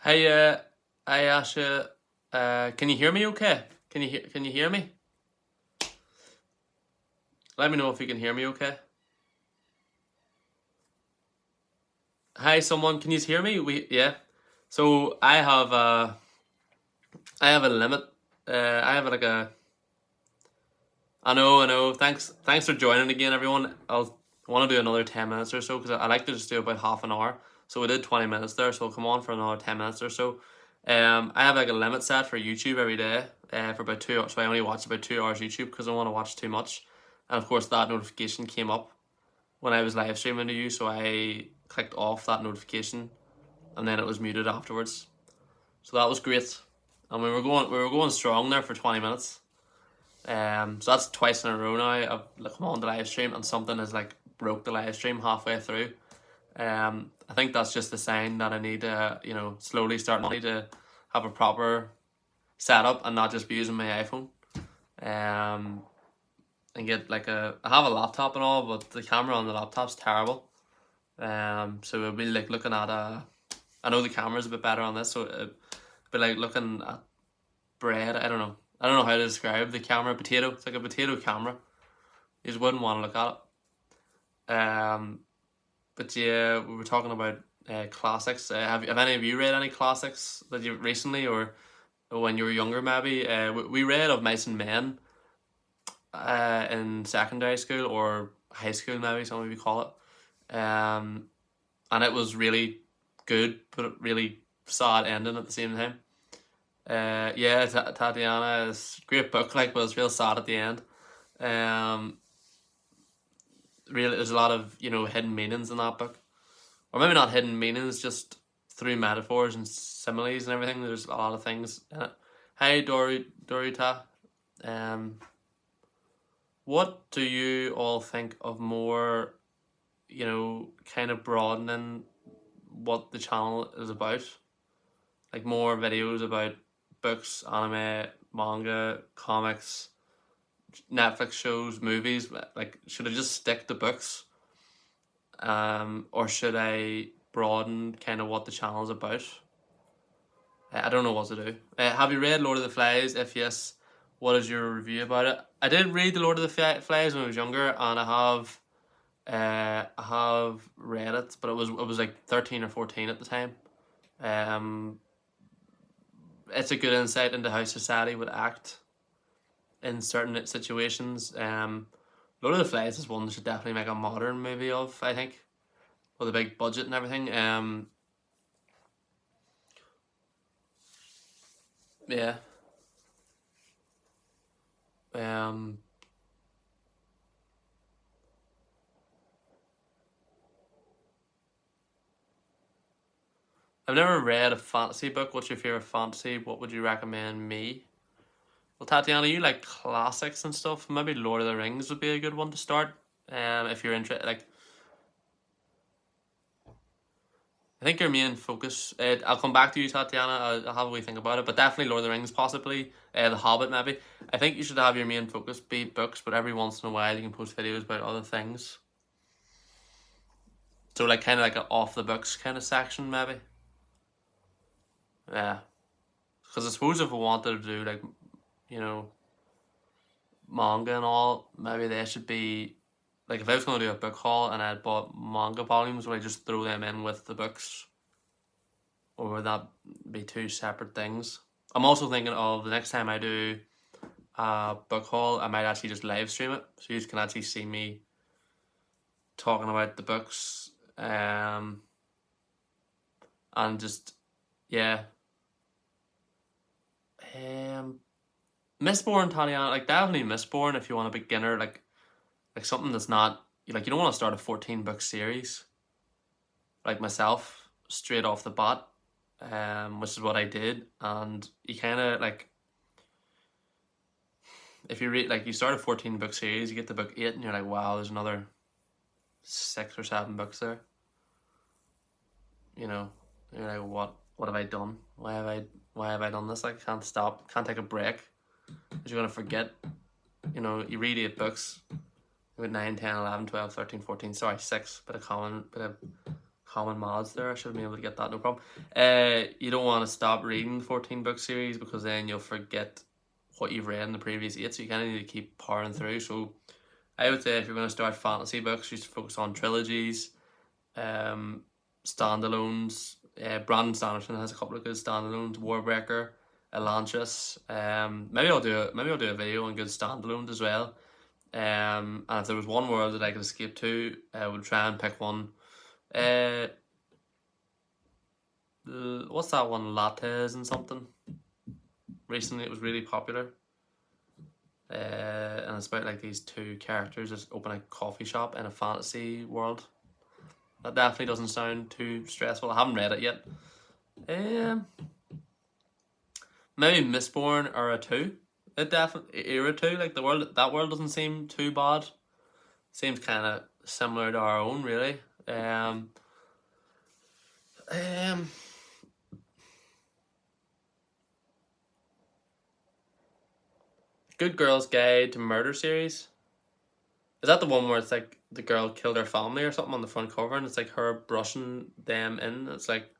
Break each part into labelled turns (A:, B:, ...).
A: Hey, I asked you, can you hear me okay? Can you hear me? Let me know if you can hear me okay. Hi, someone, can you hear me? Yeah. So I have a limit. I have like a. I know. Thanks for joining again, everyone. I'll want to do another 10 minutes or so because I like to just do about half an hour. So we did 20 minutes there, so we'll come on for another 10 minutes or so. I have like a limit set for YouTube every day. For about 2 hours, so I only watch about 2 hours YouTube because I don't want to watch too much. And of course, that notification came up when I was live streaming to you, so I clicked off that notification, and then it was muted afterwards. So that was great, and we were going strong there for 20 minutes. So that's twice in a row now. I've come on the live stream and something has like broke the live stream halfway through. I think that's just a sign that I need to, slowly start money to have a proper setup and not just be using my iPhone. And get like I have a laptop and all, but the camera on the laptop's terrible. So we'll be like looking at I know the camera's a bit better on this, so it'll be like looking at bread. I don't know how to describe the camera. Potato. It's like a potato camera. You just wouldn't want to look at it. But yeah, we were talking about classics. Have any of you read any classics that you recently or when you were younger? Maybe we read of Mice and Men in secondary school or high school, maybe some of you call it. And it was really good, but really sad ending at the same time. Yeah, Tatiana is a great book, like, but it's real sad at the end. Um, really, there's a lot of hidden meanings in that book, or maybe not hidden meanings, just through metaphors and similes and everything. There's a lot of things in it. Hi, Dorita. Um, what do you all think of more, kind of broadening what the channel is about? Like more videos about books, anime, manga, comics, Netflix shows, movies. Like, should I just stick to books? Or should I broaden kind of what the channel is about? I don't know what to do. Have you read Lord of the Flies? If yes, what is your review about it? I did read the Lord of the Flies when I was younger, and I have read it, but it was like 13 or 14 at the time. It's a good insight into how society would act in certain situations. Lord of the Flies is one that should definitely make a modern movie of, I think, with a big budget and everything. Yeah. Um, I've never read a fantasy book. What's your favorite fantasy? What would you recommend me? Well, Tatiana, you like classics and stuff. Maybe Lord of the Rings would be a good one to start. If you're interested, like, I think your main focus. I'll come back to you, Tatiana. I'll have a wee think about it, but definitely Lord of the Rings, possibly. The Hobbit, maybe. I think you should have your main focus be books, but every once in a while you can post videos about other things. So like kind of like an off the books kind of section, maybe. Yeah, because I suppose if we wanted to do like you know manga and all, maybe they should be like if I was going to do a book haul and I had bought manga volumes, would I just throw them in with the books, or would that be two separate things? I'm also thinking of the next time I do a book haul, I might actually just live stream it, so you can actually see me talking about the books, and just yeah, um, Mistborn, Tatiana, like definitely Mistborn if you want a beginner, like something that's not like you don't want to start a 14 book series like myself straight off the bat, which is what I did, and you kind of like if you read like you start a 14 book series, you get to book 8, and you're like, wow, there's another 6 or 7 books there. You know, you're like, what have I done? Why have I done this? Like, I can't stop, can't take a break, because you're gonna forget. You read 8 books. With 9, 10, 11, 12, 13, 14, sorry, 6, bit of common mods there. I should be able to get that, no problem. You don't want to stop reading the 14 book series because then you'll forget what you've read in the previous 8, so you kind of need to keep powering through. So I would say if you're going to start fantasy books, you should focus on trilogies, standalones. Brandon Sanderson has a couple of good standalones. Warbreaker, Atlantis. Maybe I'll do a video on good standalones as well. And if there was one world that I could escape to, I would try and pick one. What's that one? Lattes and something. Recently, it was really popular. And it's about like these two characters that open a coffee shop in a fantasy world. That definitely doesn't sound too stressful. I haven't read it yet. Maybe Mistborn Era 2. It definitely Era 2. Like that world doesn't seem too bad. Seems kind of similar to our own, really. Good Girl's Guide to Murder series. Is that the one where it's like the girl killed her family or something on the front cover, and it's like her brushing them in? It's like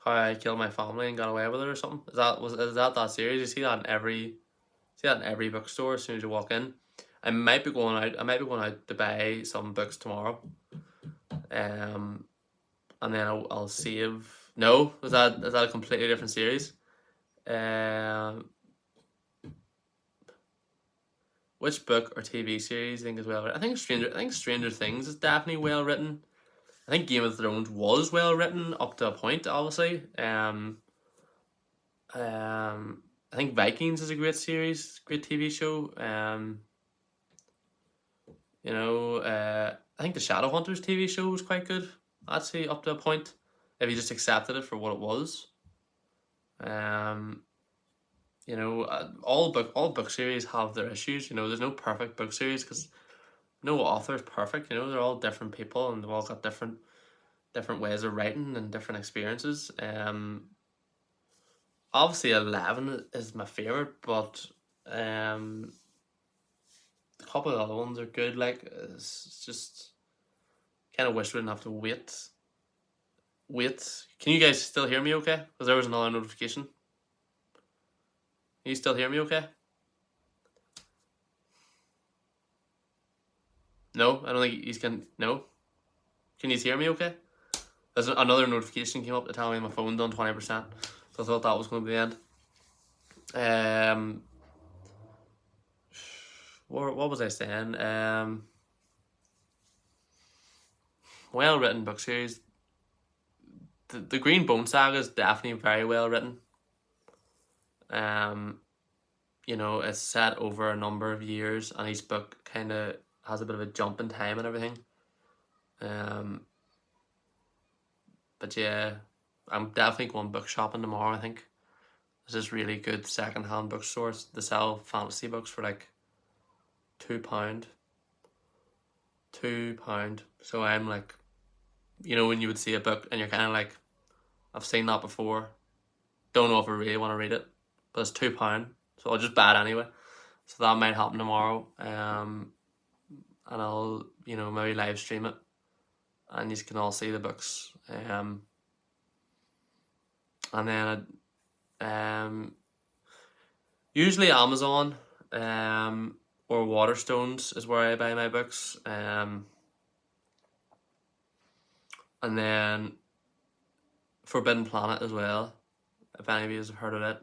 A: how I killed my family and got away with it or something. Is that series? You see that in every bookstore as soon as you walk in. I might be going out to buy some books tomorrow. And then I'll save. No, is that a completely different series? Which book or TV series do you think is well written? I think Stranger Things is definitely well written. I think Game of Thrones was well written up to a point, obviously. I think Vikings is a great series, great TV show. I think the Shadowhunters TV show was quite good. I'd say up to a point, if you just accepted it for what it was. All book series have their issues. There's no perfect book series because no author is perfect. They're all different people and they've all got different ways of writing and different experiences. Obviously 11 is my favorite, but a couple of other ones are good. Like, it's just kind of wish we didn't have to wait. Can you guys still hear me okay? Because there was another notification. Can you still hear me okay? No, I don't think you can. No? Can you hear me okay? There's another notification came up to tell me my phone done 20%. So I thought that was going to be the end. What was I saying? Well written book series. The Green Bone Saga is definitely very well written. It's set over a number of years, and each book kind of has a bit of a jump in time and everything. But yeah, I'm definitely going book shopping tomorrow. I think there's this really good second-hand bookstores. They sell fantasy books for like £2. So I'm like, when you would see a book and you're kind of like, I've seen that before, don't know if I really want to read it, but it's £2, so I'll just buy it anyway. So that might happen tomorrow. And I'll maybe live stream it, and you can all see the books. And then usually Amazon or Waterstones is where I buy my books. And then Forbidden Planet as well, if any of you have heard of it.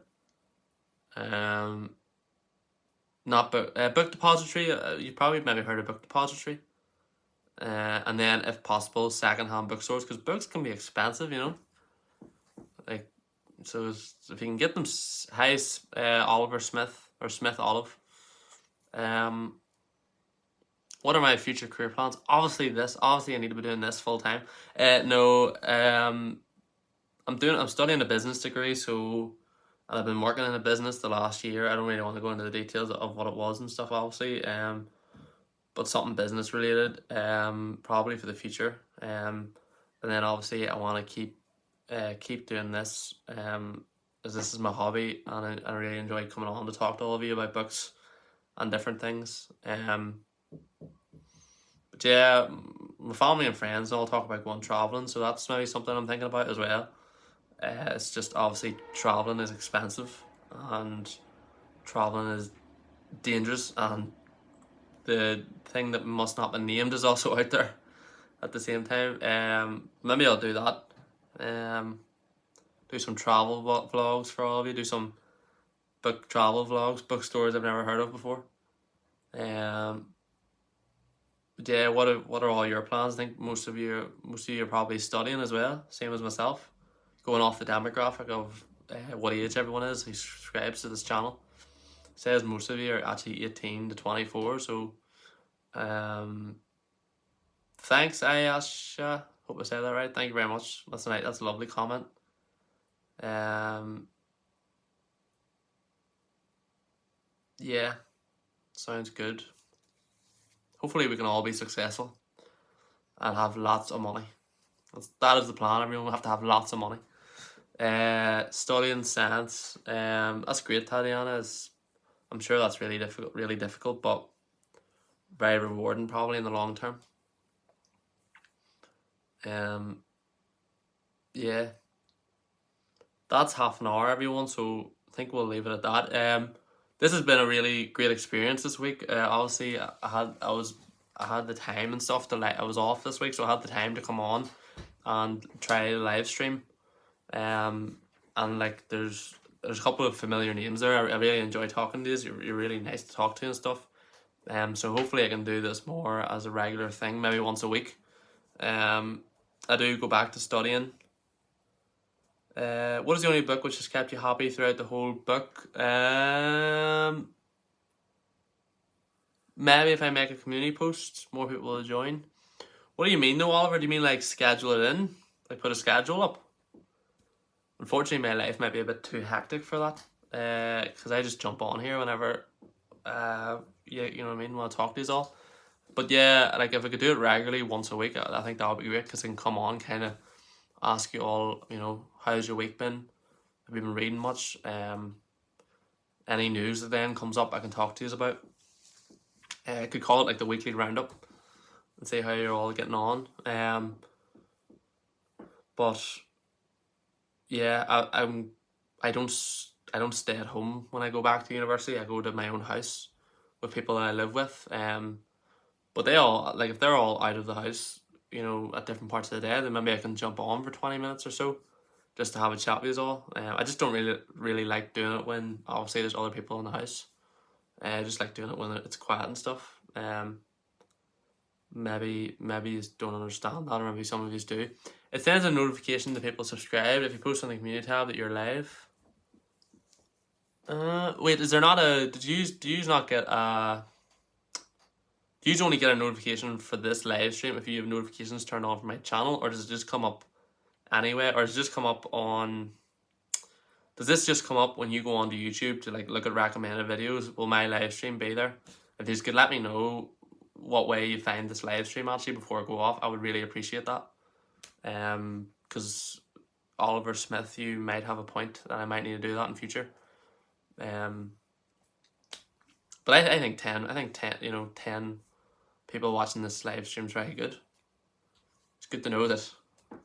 A: Not Book Depository. You've probably maybe heard of Book Depository. And then, if possible, second-hand bookstores, because books can be expensive, Like, so if you can get them, Oliver Smith or Smith Olive. What are my future career plans? Obviously, I need to be doing this full time. No. I'm studying a business degree, so. And I've been working in a business the last year. I don't really want to go into the details of what it was and stuff, obviously. But something business related. Probably for the future. And then obviously I want to keep doing this. As this is my hobby, and I really enjoy coming on to talk to all of you about books and different things. But yeah, my family and friends all talk about going traveling, so that's maybe something I'm thinking about as well. It's just obviously traveling is expensive and traveling is dangerous, and the thing that must not be named is also out there at the same time. Maybe I'll do that. Do some travel vlogs for all of you. Do some book travel vlogs, bookstores I've never heard of before. But yeah, what are all your plans? I think most of you are probably studying as well, same as myself. Going off the demographic of what age everyone is who subscribes to this channel. It says most of you are actually 18 to 24. So, thanks, Ayasha. Hope I said that right. Thank you very much. That's a lovely comment. Yeah, sounds good. Hopefully we can all be successful and have lots of money. That is the plan. Everyone will have to have lots of money. Studying science. That's great, Tatiana. I'm sure that's really difficult, but very rewarding probably in the long term. Yeah, that's half an hour, everyone. So I think we'll leave it at that. This has been a really great experience this week. Obviously, I had the time and stuff I was off this week, so I had the time to come on and try the live stream. And like there's a couple of familiar names there. I really enjoy talking to you. You're really nice to talk to and stuff. So hopefully I can do this more as a regular thing, maybe once a week. I do go back to studying. What is the only book which has kept you happy throughout the whole book? Maybe if I make a community post, more people will join. What do you mean though, Oliver? Do you mean like schedule it in? Like put a schedule up? Unfortunately, my life might be a bit too hectic for that. Because I just jump on here whenever, yeah, you know what I mean, want to talk to you all. But yeah, like if I could do it regularly once a week, I think that would be great because I can come on, kind of ask you all, you know, how's your week been? Have you been reading much? Any news that then comes up, I can talk to you about. I could call it like the weekly roundup and see how you're all getting on. But yeah, I don't stay at home when I go back to university. I go to my own house with people that I live with. But they all, like, if they're all out of the house, you know, at different parts of the day, then maybe I can jump on for 20 minutes or so just to have a chat with you all. I just don't really like doing it when obviously there's other people in the house. I just like doing it when it's quiet and stuff. Maybe you don't understand that, or maybe some of you do. It sends a notification to people subscribed if you post on the community tab that you're live. Wait, is there not a? Do you not get a? Do you only get a notification for this live stream if you have notifications turned on for my channel, or does it just come up anyway, or does it just come up on? Does this just come up when you go onto YouTube to like look at recommended videos? Will my live stream be there? If you could let me know what way you find this live stream actually before I go off, I would really appreciate that. Because Oliver Smith, you might have a point that I might need to do that in future. But I think 10, you know, 10 people watching this live stream is very good. It's good to know that I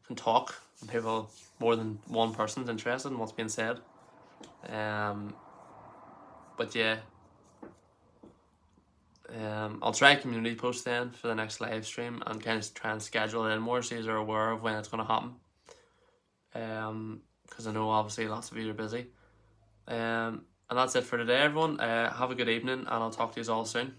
A: can talk and people, more than one person's interested in what's being said. But yeah, I'll try a community post then for the next live stream and kind of try and schedule it in more so you're aware of when it's going to happen. Because I know obviously lots of you are busy. And that's it for today, everyone. Have a good evening, and I'll talk to you all soon.